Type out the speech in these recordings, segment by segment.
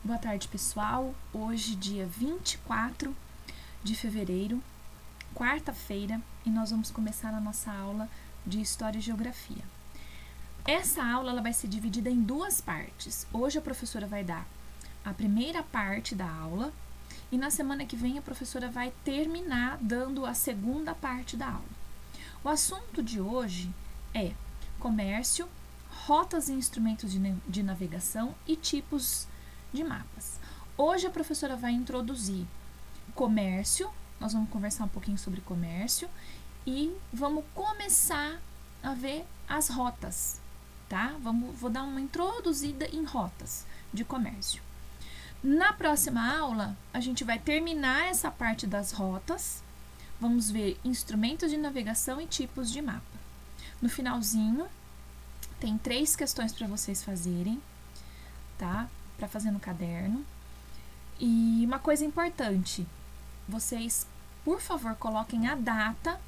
Boa tarde, pessoal. Hoje, dia 24 de fevereiro, quarta-feira, e nós vamos começar a nossa aula de História e Geografia. Essa aula ela vai ser dividida em duas partes. Hoje a professora vai dar a primeira parte da aula e na semana que vem a professora vai terminar dando a segunda parte da aula. O assunto de hoje é comércio, rotas e instrumentos de navegação e tipos de mapas. Hoje a professora vai introduzir comércio, nós vamos conversar um pouquinho sobre comércio e vamos começar a ver as rotas, tá? Vou dar uma introduzida em rotas de comércio. Na próxima aula, a gente vai terminar essa parte das rotas, vamos ver instrumentos de navegação e tipos de mapa. No finalzinho, tem 3 questões para vocês fazerem, tá? Para fazer no caderno. E uma coisa importante, vocês, por favor, coloquem a data,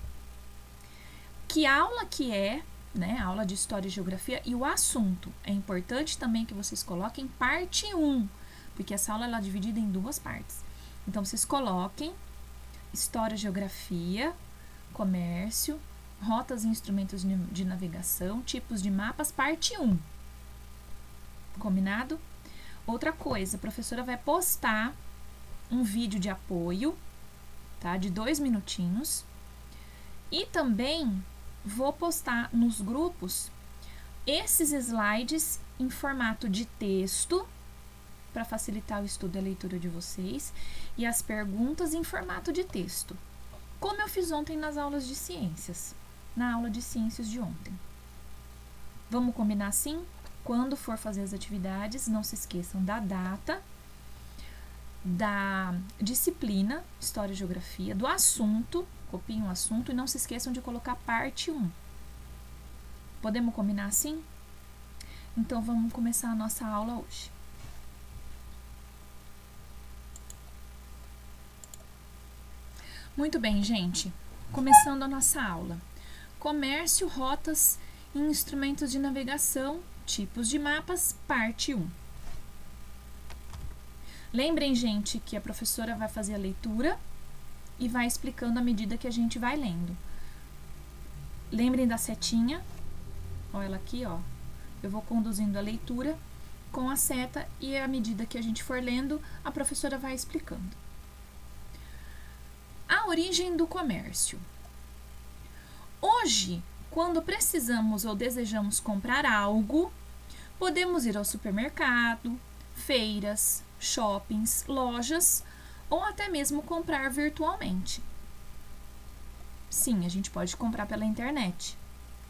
que aula que é, né? Aula de História e Geografia e o assunto. É importante também que vocês coloquem parte 1, porque essa aula ela é dividida em 2 partes. Então, vocês coloquem História e Geografia, comércio, rotas e instrumentos de navegação, tipos de mapas, parte 1. Combinado? Outra coisa, a professora vai postar um vídeo de apoio, tá? De 2 minutinhos. E também vou postar nos grupos esses slides em formato de texto, para facilitar o estudo e a leitura de vocês, e as perguntas em formato de texto, como eu fiz ontem nas aulas de ciências, na aula de ciências de ontem. Vamos combinar assim? Quando for fazer as atividades, não se esqueçam da data, da disciplina, História e Geografia, do assunto, copiem o assunto e não se esqueçam de colocar parte 1. Podemos combinar assim? Então, vamos começar a nossa aula hoje. Muito bem, gente. Começando a nossa aula. Comércio, rotas e instrumentos de navegação, tipos de mapas, parte 1. Lembrem, gente, que a professora vai fazer a leitura e vai explicando à medida que a gente vai lendo. Lembrem da setinha. Olha ela aqui, ó. Eu vou conduzindo a leitura com a seta e à medida que a gente for lendo, a professora vai explicando. A origem do comércio. Hoje, quando precisamos ou desejamos comprar algo, podemos ir ao supermercado, feiras, shoppings, lojas ou até mesmo comprar virtualmente. Sim, a gente pode comprar pela internet.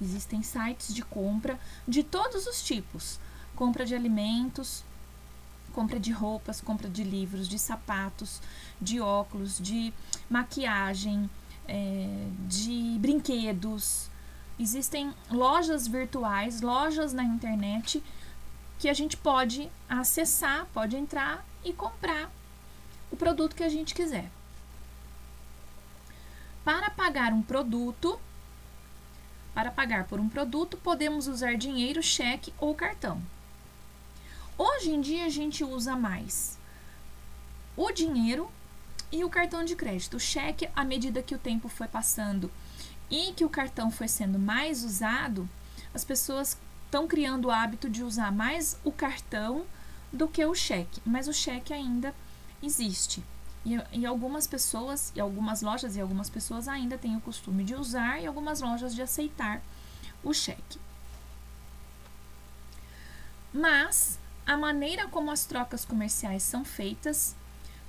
Existem sites de compra de todos os tipos. Compra de alimentos, compra de roupas, compra de livros, de sapatos, de óculos, de maquiagem, de brinquedos. Existem lojas virtuais, lojas na internet que a gente pode acessar, pode entrar e comprar o produto que a gente quiser. Para pagar por um produto, podemos usar dinheiro, cheque ou cartão. Hoje em dia a gente usa mais o dinheiro e o cartão de crédito. O cheque, à medida que o tempo foi passando e que o cartão foi sendo mais usado, as pessoas estão criando o hábito de usar mais o cartão do que o cheque. Mas o cheque ainda existe. E algumas pessoas, e algumas lojas e algumas pessoas ainda têm o costume de usar e algumas lojas de aceitar o cheque. Mas a maneira como as trocas comerciais são feitas,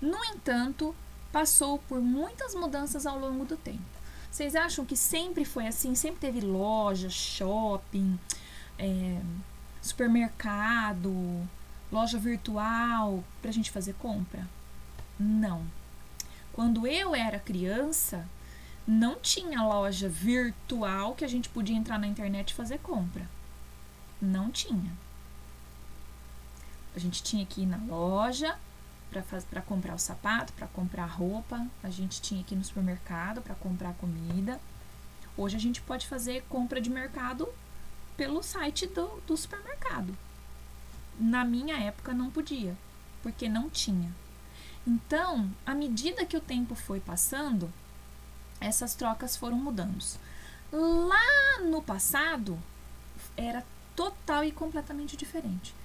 no entanto, passou por muitas mudanças ao longo do tempo. Vocês acham que sempre foi assim? Sempre teve loja, shopping, supermercado, loja virtual para a gente fazer compra? Não. Quando eu era criança, não tinha loja virtual que a gente podia entrar na internet e fazer compra. Não tinha. A gente tinha que ir na loja para comprar o sapato, para comprar a roupa. A gente tinha que ir no supermercado para comprar comida. Hoje a gente pode fazer compra de mercado pelo site do supermercado. Na minha época não podia. porque não tinha. Então, à medida que o tempo foi passando, essas trocas foram mudando. Lá no passado, era total e completamente diferente,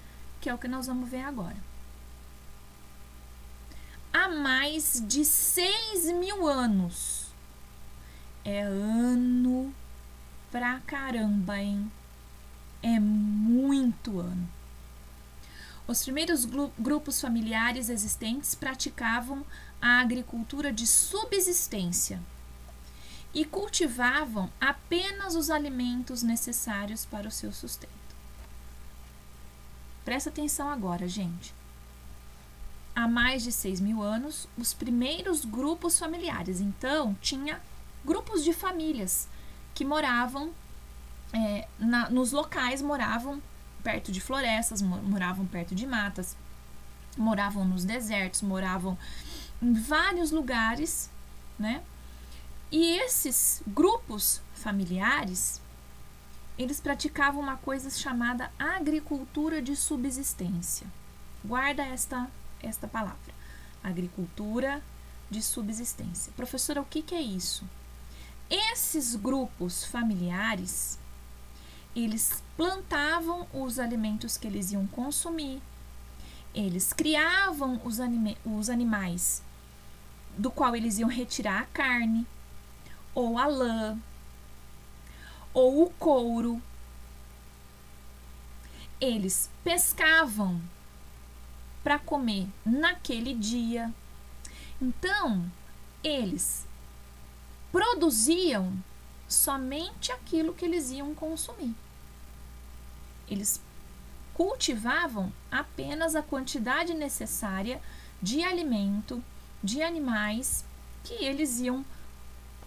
que é o que nós vamos ver agora. Há mais de 6.000 anos. É ano pra caramba, hein? É muito ano. Os primeiros grupos familiares existentes praticavam a agricultura de subsistência e cultivavam apenas os alimentos necessários para o seu sustento. Presta atenção agora, gente. Há mais de 6.000 anos, os primeiros grupos familiares. Então, tinha grupos de famílias que moravam nos locais, moravam perto de florestas, moravam perto de matas, moravam nos desertos, moravam em vários lugares, né? E esses grupos familiares, eles praticavam uma coisa chamada agricultura de subsistência. Guarda esta palavra, agricultura de subsistência. Professora, o que é isso? Esses grupos familiares, eles plantavam os alimentos que eles iam consumir, eles criavam os animais do qual eles iam retirar a carne, ou a lã, ou o couro. Eles pescavam para comer naquele dia. Então, eles produziam somente aquilo que eles iam consumir. Eles cultivavam apenas a quantidade necessária de alimento, de animais que eles iam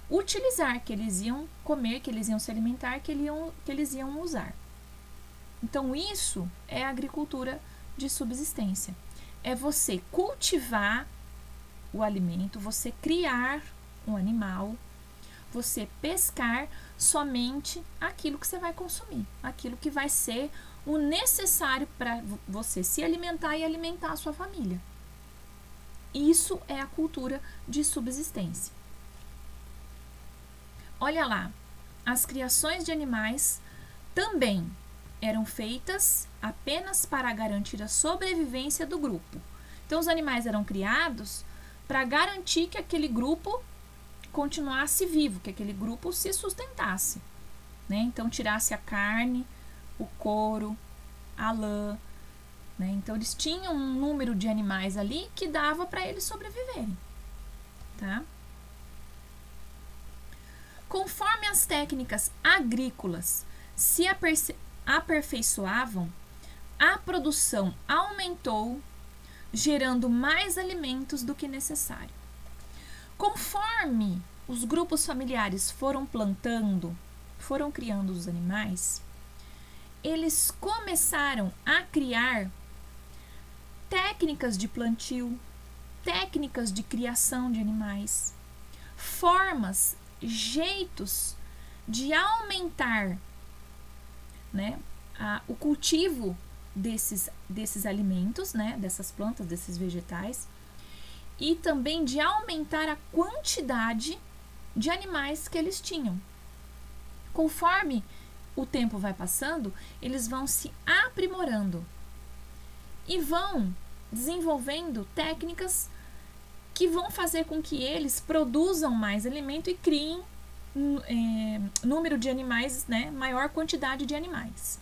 utilizar, que eles iam comer, que eles iam se alimentar, que eles iam usar. Então, isso é agricultura de subsistência. É você cultivar o alimento, você criar um animal, você pescar somente aquilo que você vai consumir, aquilo que vai ser o necessário para você se alimentar e alimentar a sua família. Isso é a cultura de subsistência. Olha lá, as criações de animais também eram feitas apenas para garantir a sobrevivência do grupo. Então, os animais eram criados para garantir que aquele grupo continuasse vivo, que aquele grupo se sustentasse, né? Então, tirasse a carne, o couro, a lã, né? Então, eles tinham um número de animais ali que dava para eles sobreviverem, tá? Conforme as técnicas agrícolas se aperfeiçoavam, a produção aumentou, gerando mais alimentos do que necessário. Conforme os grupos familiares foram plantando, foram criando os animais, eles começaram a criar técnicas de plantio, técnicas de criação de animais, formas, jeitos de aumentar, né, o cultivo desses alimentos, né, dessas plantas, desses vegetais, e também de aumentar a quantidade de animais que eles tinham. Conforme o tempo vai passando, eles vão se aprimorando e vão desenvolvendo técnicas que vão fazer com que eles produzam mais alimento e criem número de animais, né, maior quantidade de animais.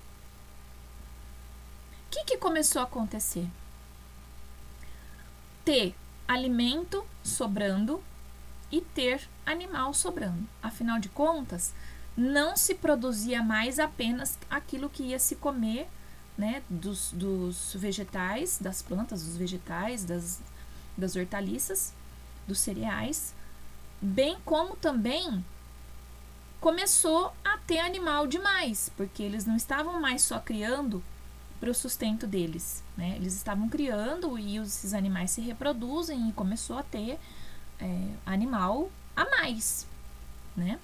O que começou a acontecer? Ter alimento sobrando e ter animal sobrando. Afinal de contas, não se produzia mais apenas aquilo que ia se comer, né, dos vegetais, das plantas, dos vegetais, das hortaliças, dos cereais, bem como também começou a ter animal demais, porque eles não estavam mais só criando para o sustento deles, né? Eles estavam criando e esses animais se reproduzem e começou a ter animal a mais, né?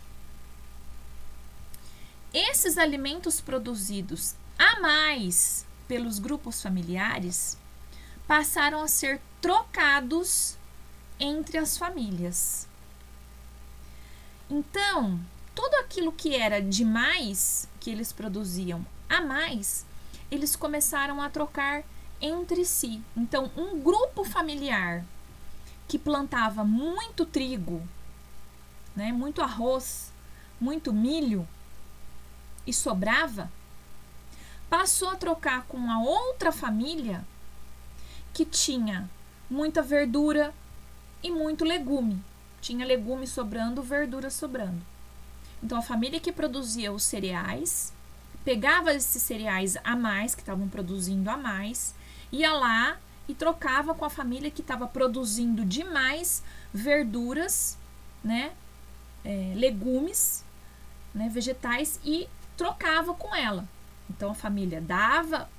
Esses alimentos produzidos a mais pelos grupos familiares passaram a ser trocados entre as famílias. Então, tudo aquilo que era demais, que eles produziam a mais, eles começaram a trocar entre si. Então, um grupo familiar que plantava muito trigo, né, muito arroz, muito milho e sobrava, passou a trocar com a outra família que tinha muita verdura e muito legume. Tinha legume sobrando, verdura sobrando. Então, a família que produzia os cereais, pegava esses cereais a mais, que estavam produzindo a mais, ia lá e trocava com a família que estava produzindo demais verduras, né, legumes, né, vegetais, e trocava com ela. Então, a família dava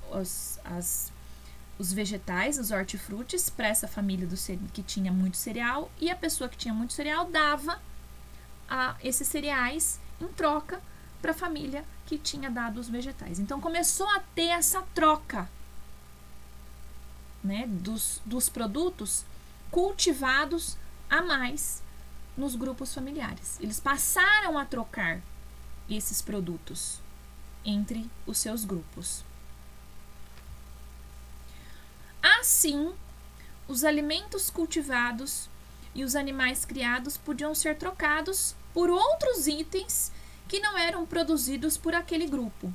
os vegetais, os hortifrutis, para essa família que tinha muito cereal, e a pessoa que tinha muito cereal dava esses cereais em troca para a família que tinha dado os vegetais. Então, começou a ter essa troca, né, dos produtos cultivados a mais nos grupos familiares. Eles passaram a trocar esses produtos entre os seus grupos. Assim, os alimentos cultivados e os animais criados podiam ser trocados por outros itens que não eram produzidos por aquele grupo.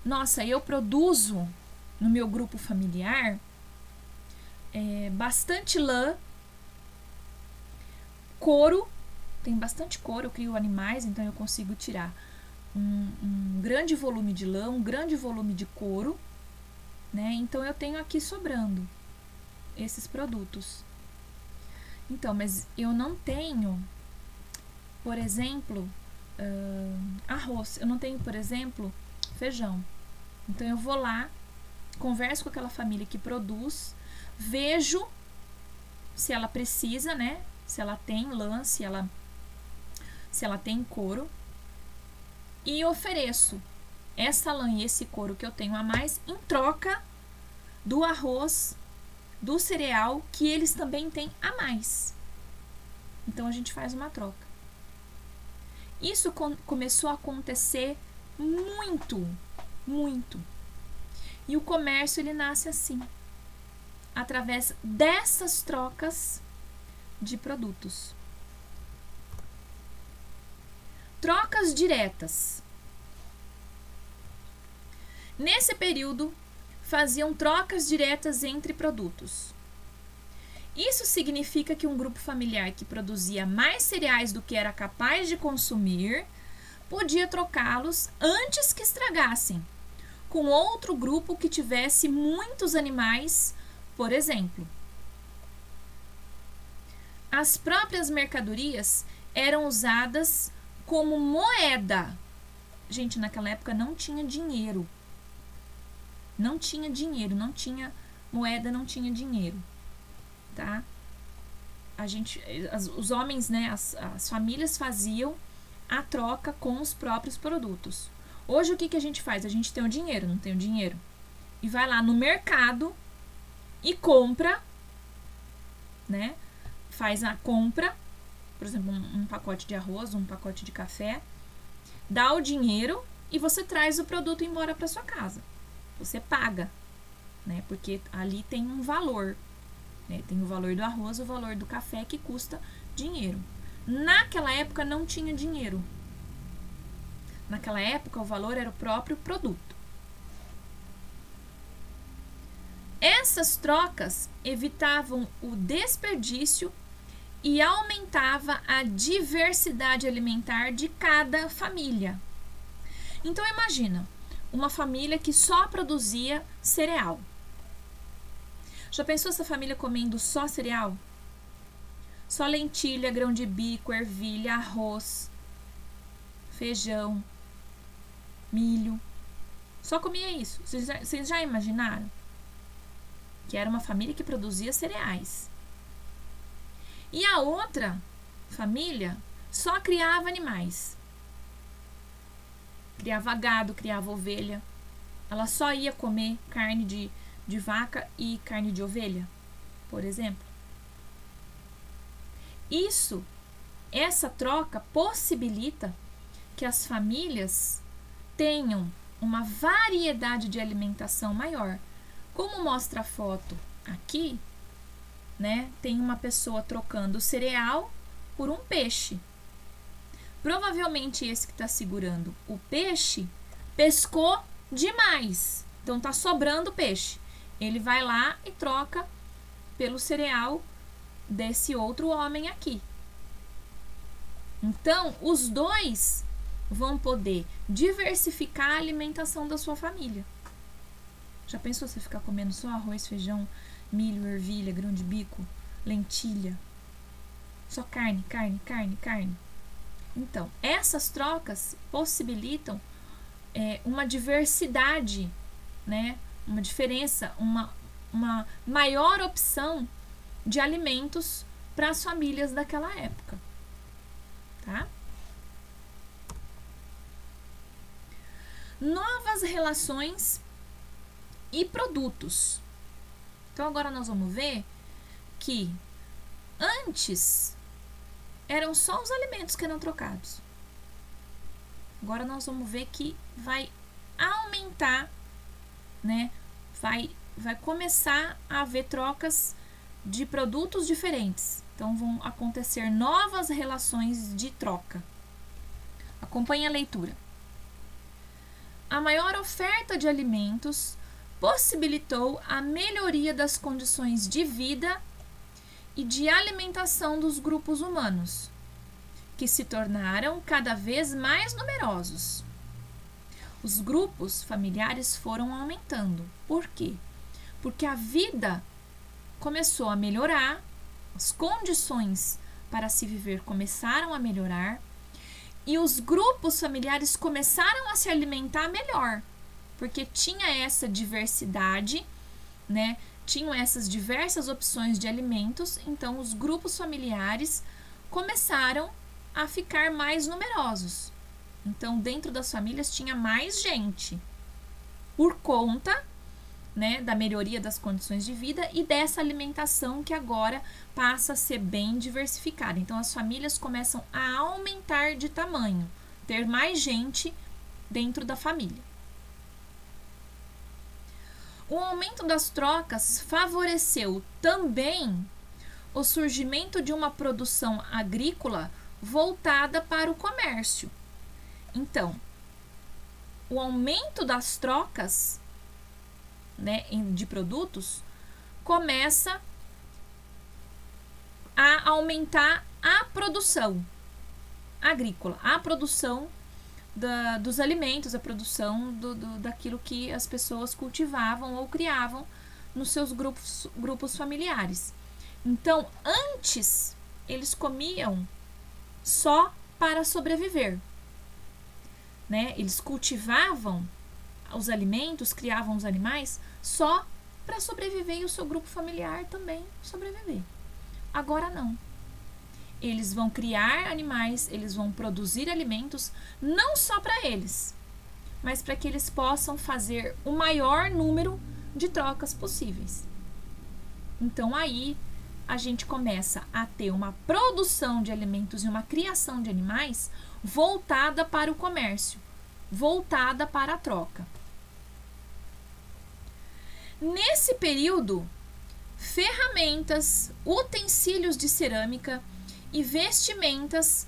Nossa, eu produzo no meu grupo familiar bastante lã, couro, tem bastante couro, eu crio animais, então eu consigo tirar um grande volume de lã, um grande volume de couro, né? Então eu tenho aqui sobrando esses produtos. Então, mas eu não tenho, por exemplo, arroz. Eu não tenho, por exemplo, feijão. Então eu vou lá, converso com aquela família que produz, vejo se ela precisa, né? Se ela tem lã, se ela tem couro, e ofereço essa lã e esse couro que eu tenho a mais em troca do arroz, do cereal que eles também têm a mais. Então a gente faz uma troca. Isso começou a acontecer muito, muito. E o comércio ele nasce assim, através dessas trocas de produtos. Trocas diretas. Nesse período, faziam trocas diretas entre produtos. Isso significa que um grupo familiar que produzia mais cereais do que era capaz de consumir podia trocá-los antes que estragassem, com outro grupo que tivesse muitos animais, por exemplo. As próprias mercadorias eram usadas como moeda. Gente, naquela época não tinha dinheiro. Não tinha dinheiro, não tinha moeda, não tinha dinheiro, tá? Os homens, né, as famílias faziam a troca com os próprios produtos. Hoje o que a gente faz? A gente tem o dinheiro, não tem o dinheiro, e vai lá no mercado e compra, né? Faz a compra, por exemplo, um pacote de arroz, um pacote de café, dá o dinheiro e você traz o produto embora para sua casa. Você paga, né? Porque ali tem um valor, né? Tem o valor do arroz, o valor do café, que custa dinheiro. Naquela época não tinha dinheiro. Naquela época o valor era o próprio produto. Essas trocas evitavam o desperdício e aumentava a diversidade alimentar de cada família. Então imagina, uma família que só produzia cereal. Já pensou essa família comendo só cereal? Só lentilha, grão de bico, ervilha, arroz, feijão, milho. Só comia isso. Vocês já imaginaram? Que era uma família que produzia cereais. E a outra família só criava animais. Criava gado, criava ovelha. Ela só ia comer carne de vaca e carne de ovelha, por exemplo. Essa troca possibilita que as famílias tenham uma variedade de alimentação maior. Como mostra a foto aqui, né, tem uma pessoa trocando o cereal por um peixe. Provavelmente esse que está segurando o peixe pescou demais, então está sobrando peixe. Ele vai lá e troca pelo cereal desse outro homem aqui. Então, os dois vão poder diversificar a alimentação da sua família. Já pensou você ficar comendo só arroz, feijão, milho, ervilha, grão de bico, lentilha? Só carne, carne, carne, carne. Então, essas trocas possibilitam uma diversidade, né? Uma diferença, uma maior opção de alimentos para as famílias daquela época. Tá? Novas relações e produtos. Então agora nós vamos ver que antes eram só os alimentos que eram trocados. Agora nós vamos ver que vai aumentar, né? Vai começar a haver trocas de produtos diferentes. Então vão acontecer novas relações de troca. Acompanhe a leitura. A maior oferta de alimentos possibilitou a melhoria das condições de vida e de alimentação dos grupos humanos, que se tornaram cada vez mais numerosos. Os grupos familiares foram aumentando. Por quê? Porque a vida começou a melhorar, as condições para se viver começaram a melhorar e os grupos familiares começaram a se alimentar melhor, porque tinha essa diversidade, né? Tinham essas diversas opções de alimentos, então os grupos familiares começaram a ficar mais numerosos. Então, dentro das famílias tinha mais gente, por conta, né, da melhoria das condições de vida e dessa alimentação que agora passa a ser bem diversificada. Então, as famílias começam a aumentar de tamanho, ter mais gente dentro da família. O aumento das trocas favoreceu também o surgimento de uma produção agrícola voltada para o comércio. Então, o aumento das trocas, né, de produtos começa a aumentar a produção agrícola, a produção dos alimentos, a produção daquilo que as pessoas cultivavam ou criavam nos seus grupos familiares. Então, antes, eles comiam só para sobreviver, né? Eles cultivavam os alimentos, criavam os animais só para sobreviver e o seu grupo familiar também sobreviver. Agora não. Eles vão criar animais, eles vão produzir alimentos não só para eles, mas para que eles possam fazer o maior número de trocas possíveis. Então aí a gente começa a ter uma produção de alimentos e uma criação de animais voltada para o comércio, voltada para a troca. Nesse período, ferramentas, utensílios de cerâmica e vestimentas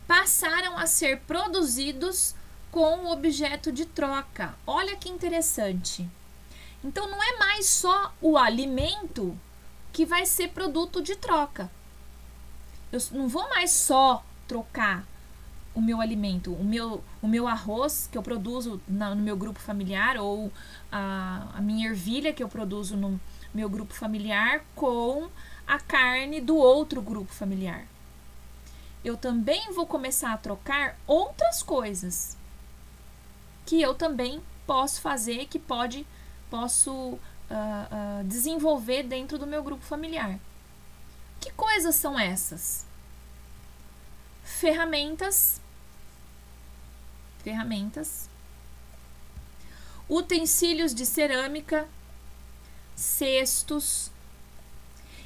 passaram a ser produzidos com o objeto de troca. Olha que interessante. Então, não é mais só o alimento que vai ser produto de troca. Eu não vou mais só trocar o meu alimento, o meu arroz que eu produzo no meu grupo familiar ou a minha ervilha que eu produzo no meu grupo familiar com a carne do outro grupo familiar. Eu também vou começar a trocar outras coisas que eu também posso fazer, que posso desenvolver dentro do meu grupo familiar. Que coisas são essas? Ferramentas, utensílios de cerâmica, cestos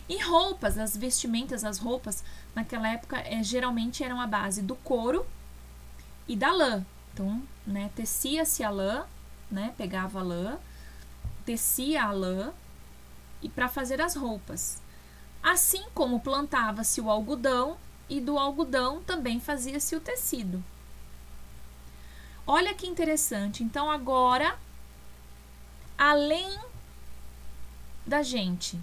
e roupas. As vestimentas, as roupas naquela época geralmente eram à base do couro e da lã. Então, né, tecia-se a lã, né, pegava a lã, tecia a lã e para fazer as roupas. Assim como plantava-se o algodão e do algodão também fazia-se o tecido. Olha que interessante. Então agora, além da gente,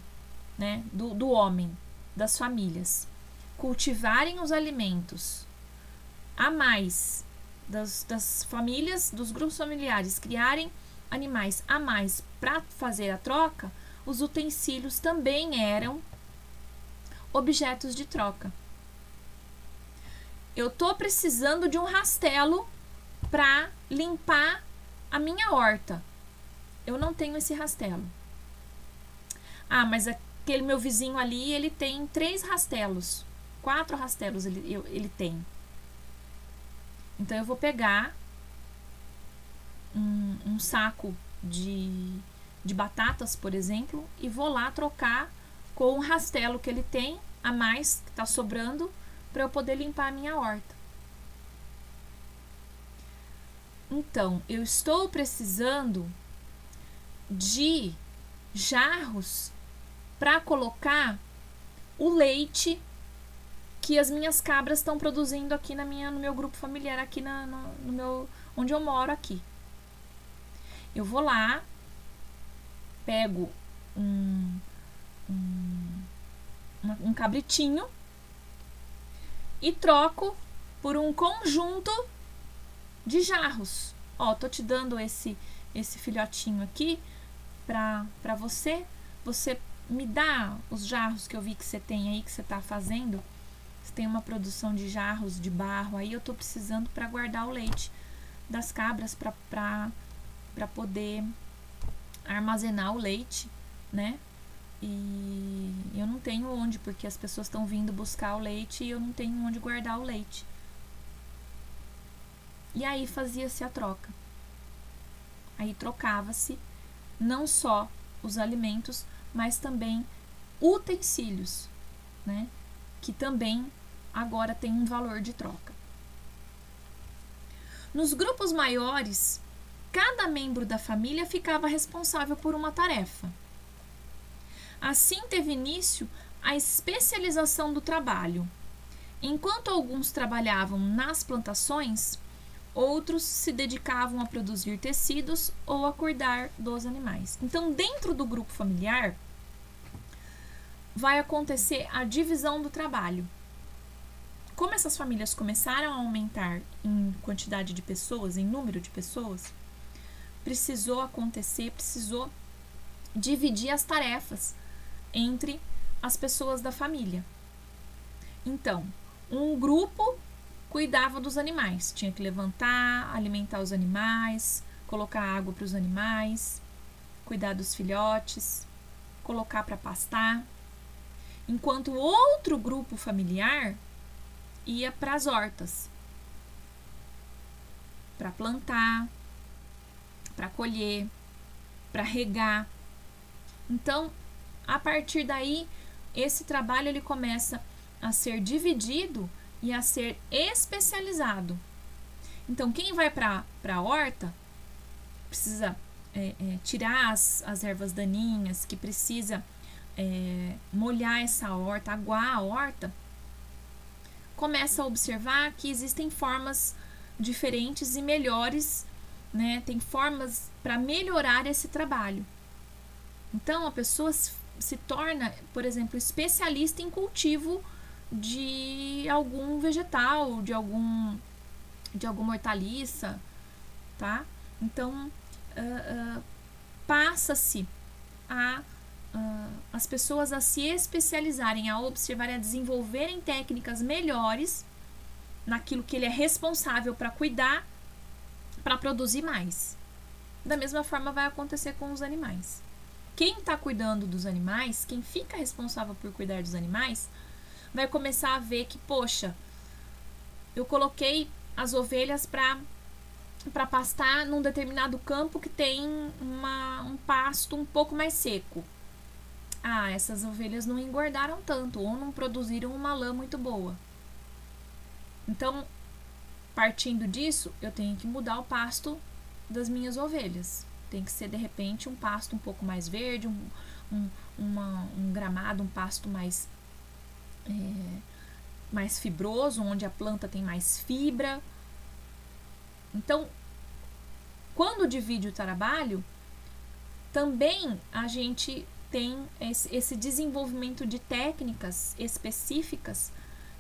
né, do homem, das famílias, cultivarem os alimentos a mais, das famílias, dos grupos familiares, criarem animais a mais para fazer a troca, os utensílios também eram objetos de troca. Eu tô precisando de um rastelo para limpar a minha horta. Eu não tenho esse rastelo. Ah, mas aquele meu vizinho ali, ele tem 3 rastelos. 4 rastelos ele tem. Então eu vou pegar um saco de batatas, por exemplo, e vou lá trocar com o rastelo que ele tem a mais, que está sobrando, para eu poder limpar a minha horta. Então, eu estou precisando de jarros para colocar o leite que as minhas cabras estão produzindo aqui no meu grupo familiar, aqui no meu, onde eu moro aqui. Eu vou lá, pego um cabritinho e troco por um conjunto de jarros. Ó, tô te dando esse filhotinho aqui pra você. Você me dá os jarros que eu vi que você tem aí, que você tá fazendo. Você tem uma produção de jarros de barro aí, eu tô precisando para guardar o leite das cabras, para poder armazenar o leite, né? E eu não tenho onde, porque as pessoas estão vindo buscar o leite e eu não tenho onde guardar o leite. E aí fazia-se a troca. Aí trocava-se não só os alimentos, mas também utensílios, né? Que também agora tem um valor de troca. Nos grupos maiores, cada membro da família ficava responsável por uma tarefa. Assim teve início a especialização do trabalho. Enquanto alguns trabalhavam nas plantações, outros se dedicavam a produzir tecidos ou a cuidar dos animais. Então, dentro do grupo familiar, vai acontecer a divisão do trabalho. Como essas famílias começaram a aumentar em quantidade de pessoas, em número de pessoas, precisou dividir as tarefas entre as pessoas da família. Então, um grupo cuidava dos animais, tinha que levantar, alimentar os animais, colocar água para os animais, cuidar dos filhotes, colocar para pastar, enquanto outro grupo familiar ia para as hortas, para plantar, para colher, para regar. Então, a partir daí, esse trabalho ele começa a ser dividido e a ser especializado. Então, quem vai para a horta precisa tirar as ervas daninhas, que precisa molhar essa horta, aguar a horta, começa a observar que existem formas diferentes e melhores, né? Tem formas para melhorar esse trabalho. Então, a pessoa se torna, por exemplo, especialista em cultivo de algum vegetal, de alguma hortaliça, tá? Então, passa-se as pessoas a se especializarem, a observarem, a desenvolverem técnicas melhores naquilo que ele é responsável para cuidar, para produzir mais. Da mesma forma vai acontecer com os animais. Quem está cuidando dos animais, quem fica responsável por cuidar dos animais, vai começar a ver que, poxa, eu coloquei as ovelhas para pastar num determinado campo que tem um pasto um pouco mais seco. essas ovelhas não engordaram tanto ou não produziram uma lã muito boa. Então, partindo disso, eu tenho que mudar o pasto das minhas ovelhas. Tem que ser, de repente, um pasto um pouco mais verde, um gramado, um pasto mais fibroso, onde a planta tem mais fibra. Então, quando divide o trabalho, também a gente tem esse desenvolvimento de técnicas específicas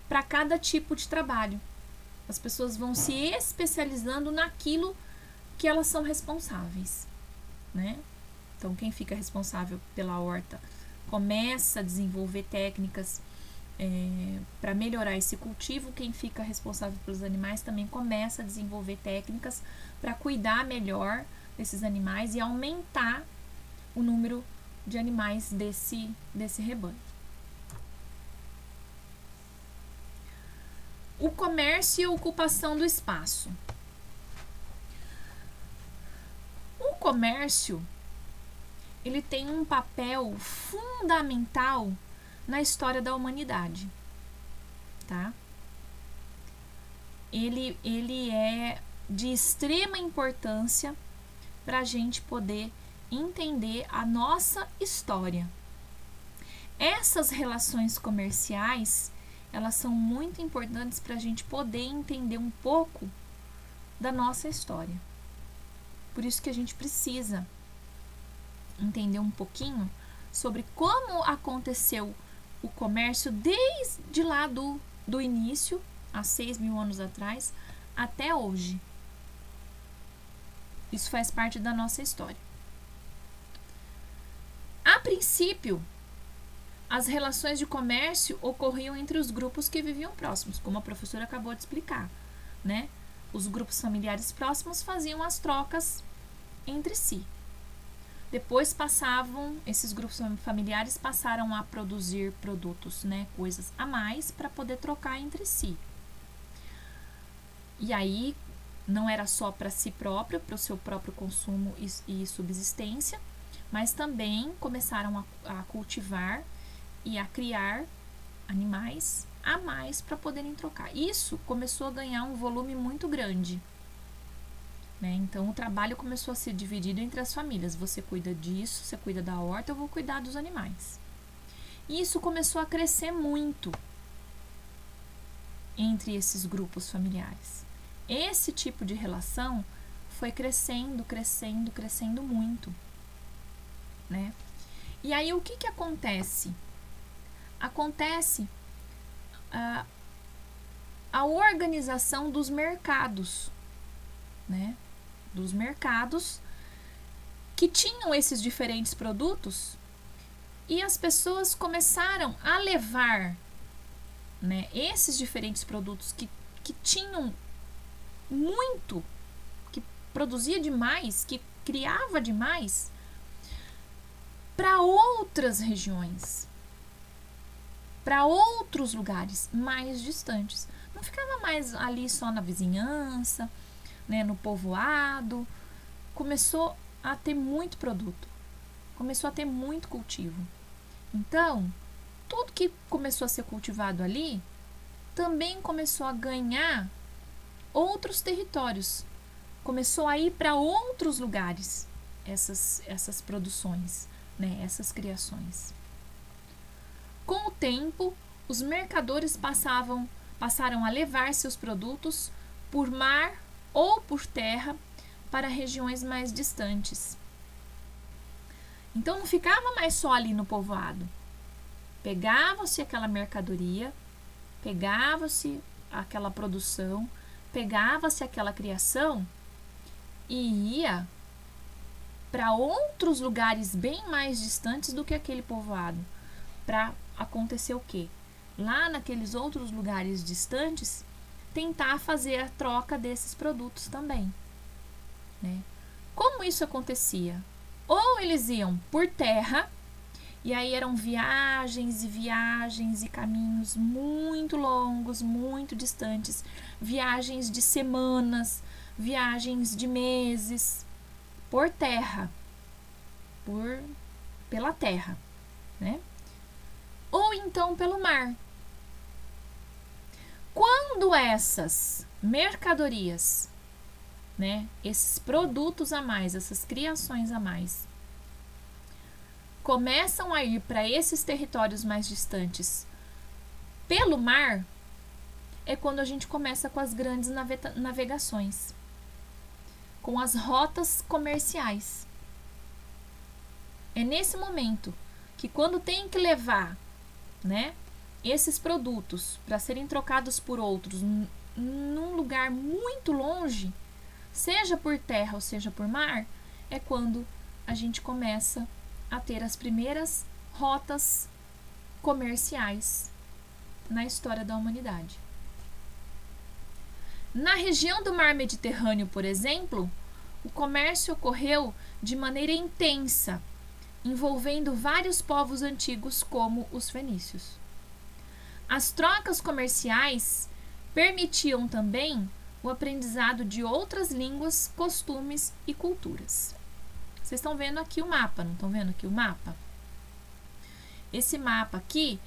para cada tipo de trabalho. As pessoas vão se especializando naquilo que elas são responsáveis, né? Então, quem fica responsável pela horta começa a desenvolver técnicas para melhorar esse cultivo. Quem fica responsável pelos animais também começa a desenvolver técnicas para cuidar melhor desses animais e aumentar o número de animais desse rebanho. O comércio e a ocupação do espaço. O comércio, ele tem um papel fundamental na história da humanidade, tá? Ele é de extrema importância para a gente poder entender a nossa história. Essas relações comerciais, elas são muito importantes para a gente poder entender um pouco da nossa história. Por isso que a gente precisa entender um pouquinho sobre como aconteceu o comércio desde lá do início, há 6.000 anos atrás, até hoje. Isso faz parte da nossa história. A princípio, as relações de comércio ocorriam entre os grupos que viviam próximos, como a professora acabou de explicar, né? Os grupos familiares próximos faziam as trocas entre si. Depois esses grupos familiares passaram a produzir produtos, né, coisas a mais para poder trocar entre si. E aí não era só para si próprio, para o seu próprio consumo e subsistência, mas também começaram a cultivar e a criar animais a mais para poderem trocar. Isso começou a ganhar um volume muito grande, né? Então o trabalho começou a ser dividido entre as famílias. Você cuida disso, você cuida da horta, eu vou cuidar dos animais. E isso começou a crescer muito entre esses grupos familiares. Esse tipo de relação foi crescendo, crescendo, crescendo muito, né? E aí o que acontece? Acontece a organização dos mercados, né? Dos mercados que tinham esses diferentes produtos, e as pessoas começaram a levar, né, esses diferentes produtos que tinham muito, que produzia demais, que criava demais, para outras regiões, para outros lugares mais distantes. Não ficava mais ali só na vizinhança, né, no povoado. Começou a ter muito produto, começou a ter muito cultivo. Então, tudo que começou a ser cultivado ali também começou a ganhar outros territórios, começou a ir para outros lugares essas produções, né, essas criações. Com o tempo, os mercadores passaram a levar seus produtos por mar ou por terra para regiões mais distantes. Então não ficava mais só ali no povoado. Pegava-se aquela mercadoria, pegava-se aquela produção, pegava-se aquela criação e ia para outros lugares bem mais distantes do que aquele povoado, para acontecer o quê? Lá naqueles outros lugares distantes, tentar fazer a troca desses produtos também, né? Como isso acontecia? Ou eles iam por terra, e aí eram viagens e viagens e caminhos muito longos, muito distantes, viagens de semanas, viagens de meses, por terra, pela terra. né? Ou então pelo mar. Quando essas mercadorias, né, esses produtos a mais, essas criações a mais, começam a ir para esses territórios mais distantes pelo mar, é quando a gente começa com as grandes navegações, com as rotas comerciais. É nesse momento que, quando tem que levar, né, esses produtos para serem trocados por outros num lugar muito longe, seja por terra ou seja por mar, é quando a gente começa a ter as primeiras rotas comerciais na história da humanidade. Na região do Mar Mediterrâneo, por exemplo, o comércio ocorreu de maneira intensa, envolvendo vários povos antigos como os fenícios. As trocas comerciais permitiam também o aprendizado de outras línguas, costumes e culturas. Vocês estão vendo aqui o mapa, não estão vendo aqui o mapa? Esse mapa aqui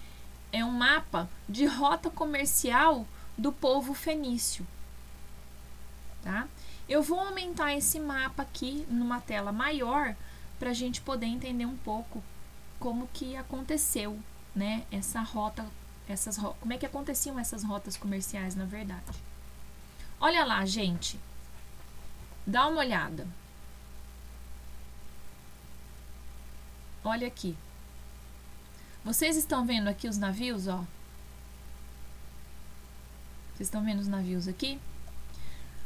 é um mapa de rota comercial do povo fenício, tá? Eu vou aumentar esse mapa aqui numa tela maior para a gente poder entender um pouco como que aconteceu, né, essa rota, como é que aconteciam essas rotas comerciais, na verdade. Olha lá, gente. Dá uma olhada. Olha aqui. Vocês estão vendo aqui os navios, ó? Vocês estão vendo os navios aqui?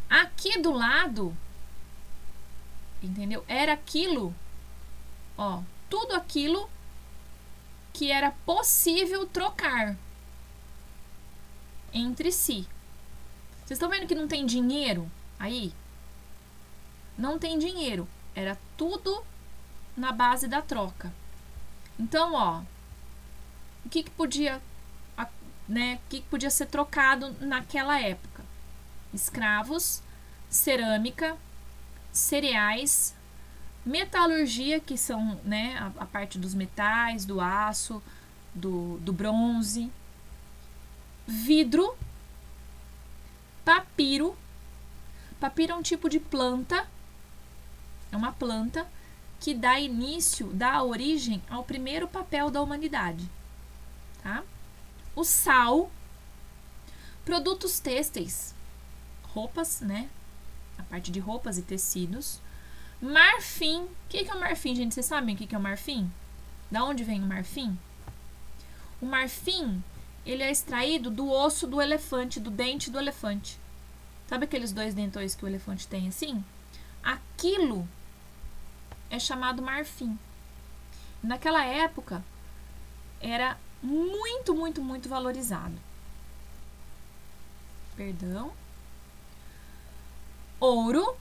Aqui do lado, entendeu? Era aquilo, ó, tudo aquilo que era possível trocar entre si. Vocês estão vendo que não tem dinheiro aí? Não tem dinheiro. Era tudo na base da troca. Então, ó, o que podia, né, o que podia ser trocado naquela época? Escravos, cerâmica, cereais, metalurgia, que são, né, a parte dos metais, do aço, do bronze, vidro, papiro. Papiro é um tipo de planta, é uma planta que dá início, dá origem ao primeiro papel da humanidade, tá? O sal, produtos têxteis, roupas, né? A parte de roupas e tecidos. Marfim. O que é o marfim, gente? Vocês sabem o que é o marfim? Da onde vem o marfim? O marfim, ele é extraído do osso do elefante, do dente do elefante. Sabe aqueles dois dentões que o elefante tem assim? Aquilo é chamado marfim. Naquela época, era muito, muito, muito valorizado. Perdão. Ouro,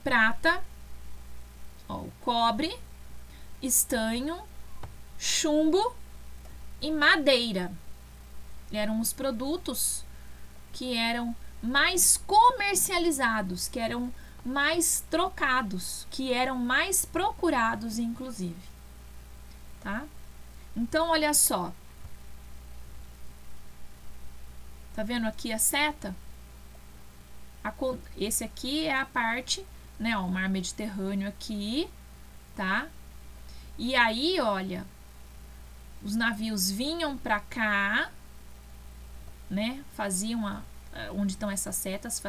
prata, ó, o cobre, estanho, chumbo e madeira. Eram os produtos que eram mais comercializados, que eram mais trocados, que eram mais procurados, inclusive, tá? Então, olha só. Tá vendo aqui a seta? Esse aqui é a parte, né, ó, o Mar Mediterrâneo aqui, tá? E aí, olha, os navios vinham pra cá, né, faziam onde estão essas setas,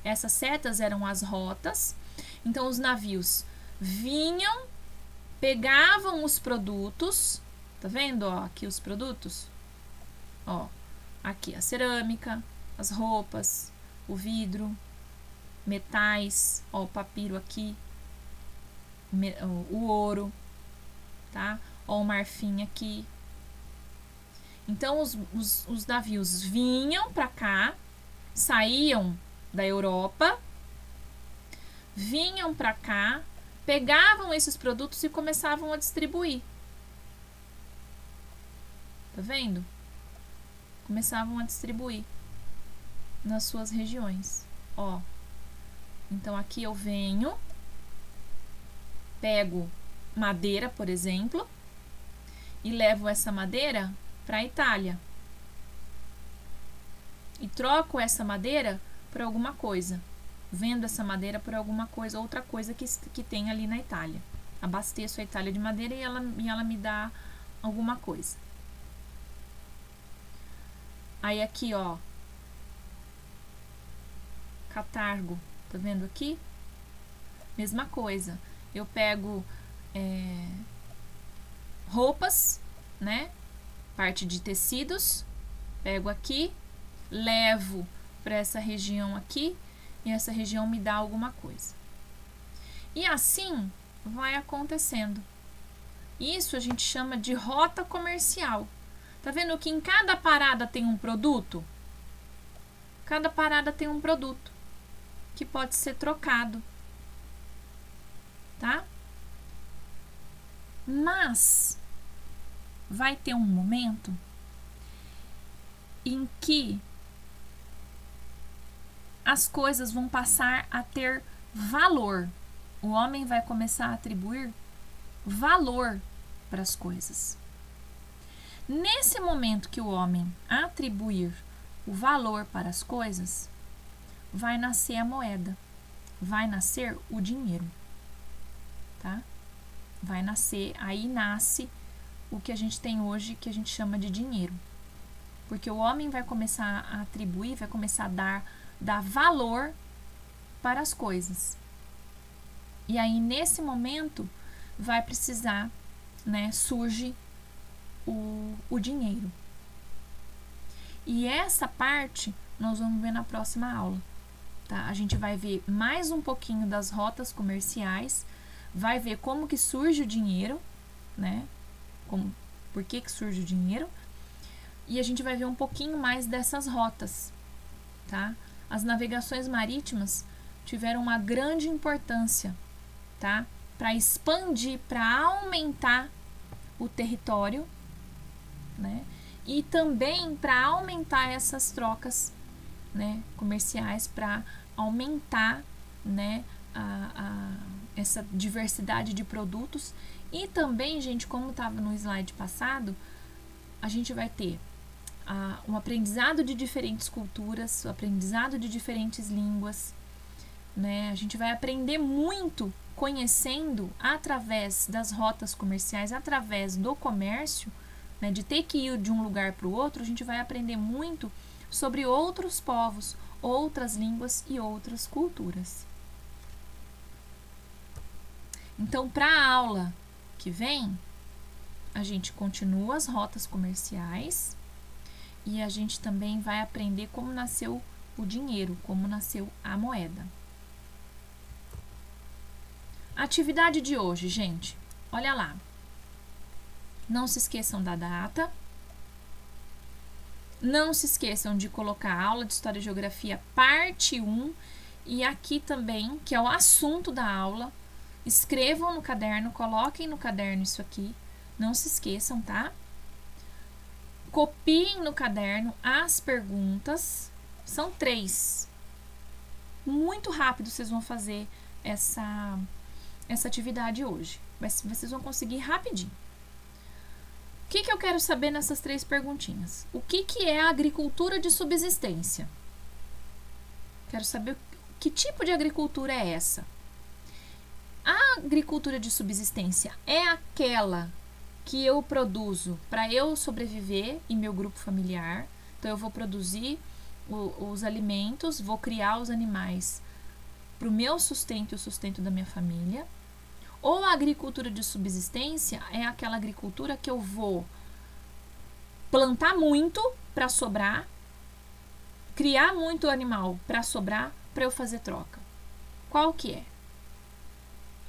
essas setas eram as rotas. Então, os navios vinham, pegavam os produtos, tá vendo, ó, aqui os produtos? Ó, aqui a cerâmica, as roupas, o vidro, metais, ó, o papiro aqui, o ouro, tá? Ó, o marfim aqui. Então, os navios vinham pra cá, saíam da Europa, vinham pra cá, pegavam esses produtos e começavam a distribuir. Tá vendo? Começavam a distribuir nas suas regiões, ó. Então, aqui eu venho, pego madeira, por exemplo, e levo essa madeira para a Itália. E troco essa madeira por alguma coisa. Vendo essa madeira por alguma coisa, outra coisa que tem ali na Itália. Abasteço a Itália de madeira e ela me dá alguma coisa. Aí aqui, ó, catargo, tá vendo aqui? Mesma coisa. Eu pego roupas, né? Parte de tecidos, pego aqui, levo para essa região aqui e essa região me dá alguma coisa. E assim vai acontecendo. Isso a gente chama de rota comercial. Tá vendo que em cada parada tem um produto? Cada parada tem um produto que pode ser trocado, tá? Mas vai ter um momento em que as coisas vão passar a ter valor. O homem vai começar a atribuir valor para as coisas. Nesse momento que o homem atribuir o valor para as coisas, vai nascer a moeda, vai nascer o dinheiro, tá? Vai nascer, aí nasce o que a gente tem hoje, que a gente chama de dinheiro. Porque o homem vai começar a atribuir, vai começar a dar valor para as coisas. E aí, nesse momento, vai precisar, né, surge o dinheiro. E essa parte nós vamos ver na próxima aula, tá? A gente vai ver mais um pouquinho das rotas comerciais, vai ver como que surge o dinheiro, né? Por que surge o dinheiro? E a gente vai ver um pouquinho mais dessas rotas, tá? As navegações marítimas tiveram uma grande importância, tá? Para expandir, para aumentar o território, né? E também para aumentar essas trocas, né, comerciais, para aumentar, né, essa diversidade de produtos. E também, gente, como estava no slide passado, a gente vai ter um aprendizado de diferentes culturas, o aprendizado de diferentes línguas, né? A gente vai aprender muito conhecendo através das rotas comerciais, através do comércio, né? De ter que ir de um lugar para o outro, a gente vai aprender muito sobre outros povos, outras línguas e outras culturas. Então, para a aula que vem, a gente continua as rotas comerciais e a gente também vai aprender como nasceu o dinheiro, como nasceu a moeda. Atividade de hoje, gente, olha lá. Não se esqueçam da data. Não se esqueçam de colocar a aula de História e Geografia parte 1 e aqui também, que é o assunto da aula. Escrevam no caderno, coloquem no caderno isso aqui. Não se esqueçam, tá? Copiem no caderno as perguntas. São 3. Muito rápido vocês vão fazer essa atividade hoje. Vocês vão conseguir rapidinho. O que eu quero saber nessas 3 perguntinhas? O que é a agricultura de subsistência? Quero saber que tipo de agricultura é essa. A agricultura de subsistência é aquela que eu produzo para eu sobreviver e meu grupo familiar. Então, eu vou produzir os alimentos, vou criar os animais para o meu sustento e o sustento da minha família. Ou a agricultura de subsistência é aquela agricultura que eu vou plantar muito para sobrar, criar muito animal para sobrar, para eu fazer troca. Qual que é?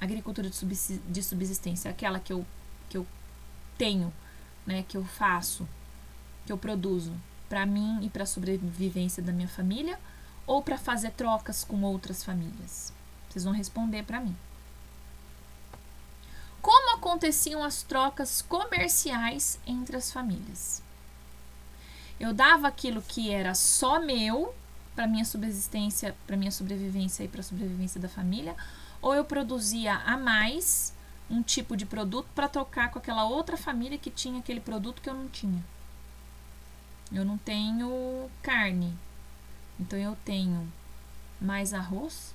A agricultura de subsistência é aquela que eu tenho, né, que eu faço, que eu produzo para mim e para a sobrevivência da minha família, ou para fazer trocas com outras famílias? Vocês vão responder para mim. Como aconteciam as trocas comerciais entre as famílias? Eu dava aquilo que era só meu para minha subsistência, para minha sobrevivência e para a sobrevivência da família, ou eu produzia a mais um tipo de produto para trocar com aquela outra família que tinha aquele produto que eu não tinha. Eu não tenho carne, então eu tenho mais arroz,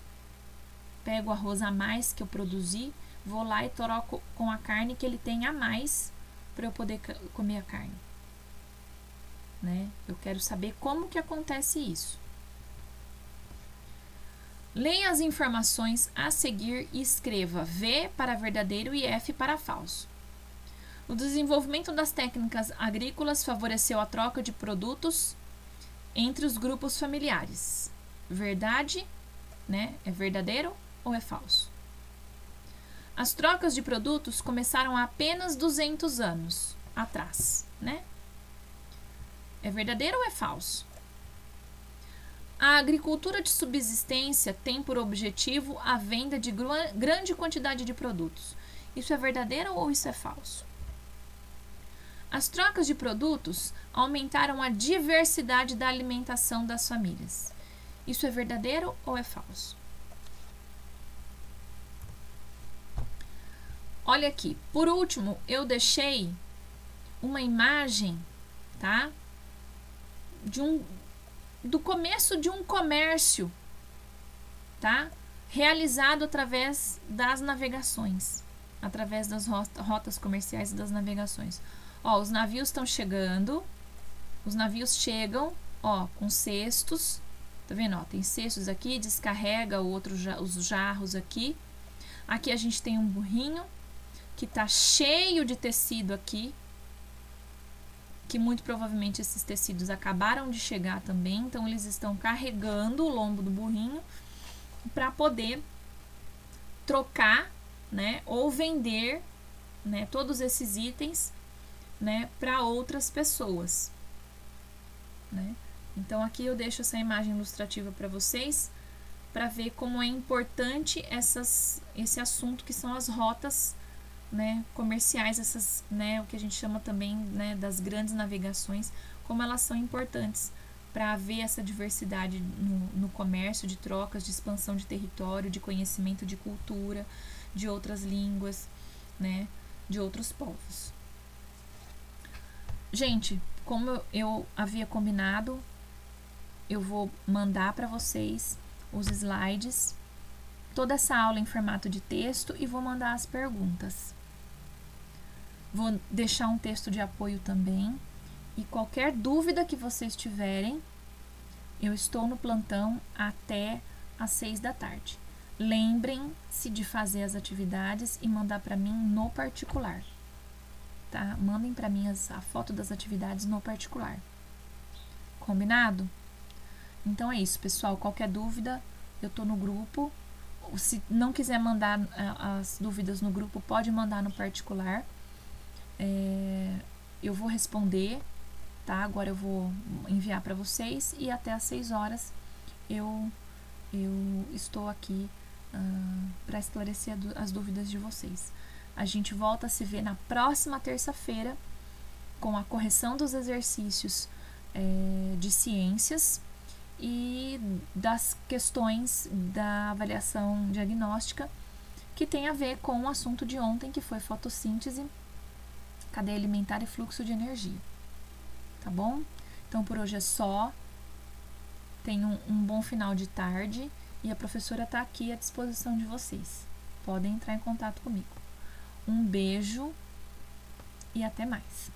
pego o arroz a mais que eu produzi, vou lá e troco com a carne que ele tem a mais para eu poder comer a carne, né? Eu quero saber como que acontece isso. Leia as informações a seguir e escreva V para verdadeiro e F para falso. O desenvolvimento das técnicas agrícolas favoreceu a troca de produtos entre os grupos familiares. Verdade, né? É verdadeiro ou é falso? As trocas de produtos começaram há apenas 200 anos atrás, né? É verdadeiro ou é falso? A agricultura de subsistência tem por objetivo a venda de grande quantidade de produtos. Isso é verdadeiro ou isso é falso? As trocas de produtos aumentaram a diversidade da alimentação das famílias. Isso é verdadeiro ou é falso? Olha aqui, por último, eu deixei uma imagem, tá? Do começo de um comércio, tá? Realizado através das navegações, através das rotas comerciais e das navegações. Ó, os navios estão chegando, os navios chegam, ó, com cestos, tá vendo? Ó, tem cestos aqui, descarrega os jarros aqui. Aqui a gente tem um burrinho que tá cheio de tecido aqui, que muito provavelmente esses tecidos acabaram de chegar também, então eles estão carregando o lombo do burrinho para poder trocar, né, ou vender, né, todos esses itens, né, para outras pessoas, né? Então aqui eu deixo essa imagem ilustrativa para vocês, para ver como é importante esse assunto que são as rotas, né, comerciais, essas, né, o que a gente chama também, né, das grandes navegações, como elas são importantes para haver essa diversidade no comércio, de trocas, de expansão de território, de conhecimento de cultura, de outras línguas, né, de outros povos. Gente, como eu havia combinado, eu vou mandar para vocês os slides, toda essa aula em formato de texto e vou mandar as perguntas. Vou deixar um texto de apoio também. E qualquer dúvida que vocês tiverem, eu estou no plantão até às 6 da tarde. Lembrem-se de fazer as atividades e mandar para mim no particular. Tá? Mandem para mim a foto das atividades no particular. Combinado? Então é isso, pessoal. Qualquer dúvida, eu tô no grupo. Se não quiser mandar as dúvidas no grupo, pode mandar no particular. Eu vou responder, tá? Agora eu vou enviar para vocês e até às 6 horas eu estou aqui para esclarecer as dúvidas de vocês. A gente volta a se ver na próxima terça-feira com a correção dos exercícios de ciências e das questões da avaliação diagnóstica que tem a ver com o assunto de ontem, que foi fotossíntese, cadeia alimentar e fluxo de energia. Tá bom? Então por hoje é só. Tenham um bom final de tarde e a professora está aqui à disposição de vocês. Podem entrar em contato comigo. Um beijo e até mais.